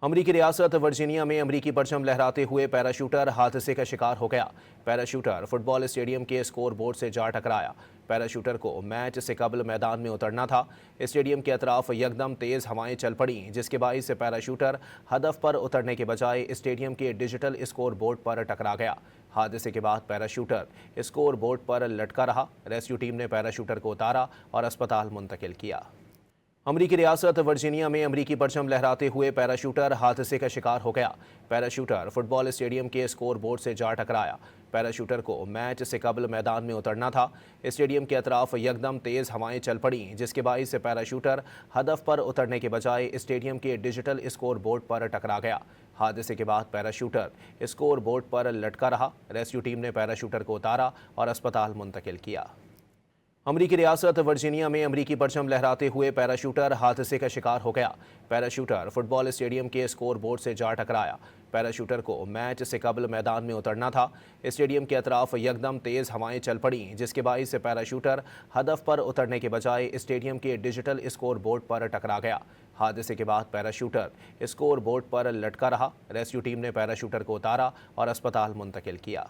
अमरीकी रियासत वर्जीनिया में अमरीकी परचम लहराते हुए पैराशूटर हादसे का शिकार हो गया। पैराशूटर फुटबॉल स्टेडियम के स्कोर बोर्ड से जा टकराया। पैराशूटर को मैच से कबल मैदान में उतरना था। स्टेडियम के अतराफ यकदम तेज हवाएं चल पड़ी, जिसके बाइस पैराशूटर हदफ पर उतरने के बजाय स्टेडियम के डिजिटल स्कोर बोर्ड पर टकरा गया। हादसे के बाद पैराशूटर स्कोर बोर्ड पर लटका रहा। रेस्क्यू टीम ने पैराशूटर को उतारा और अस्पताल मुंतकिल किया। अमरीकी रियासत वर्जीनिया में अमरीकी परचम लहराते हुए पैराशूटर हादसे का शिकार हो गया। पैराशूटर फुटबॉल स्टेडियम के स्कोर बोर्ड से जा टकराया। पैराशूटर को मैच से कबल मैदान में उतरना था। स्टेडियम के अतराफ यकदम तेज हवाएं चल पड़ी, जिसके बाइस पैराशूटर हदफ पर उतरने के बजाय स्टेडियम के डिजिटल स्कोर बोर्ड पर टकरा गया। हादसे के बाद पैराशूटर स्कोर बोर्ड पर लटका रहा। रेस्क्यू टीम ने पैराशूटर को उतारा और अस्पताल मुंतकिल किया। अमरीकी रियासत वर्जीनिया में अमरीकी परचम लहराते हुए पैराशूटर हादसे का शिकार हो गया। पैराशूटर फुटबॉल स्टेडियम के स्कोर बोर्ड से जा टकराया। पैराशूटर को मैच से कबल मैदान में उतरना था। स्टेडियम के अतराफ यकदम तेज हवाएं चल पड़ी, जिसके बाइस पैराशूटर हदफ पर उतरने के बजाय स्टेडियम के डिजिटल स्कोर बोर्ड पर टकरा गया। हादसे के बाद पैराशूटर स्कोर बोर्ड पर लटका रहा। रेस्क्यू टीम ने पैराशूटर को उतारा और अस्पताल मुंतकिल किया।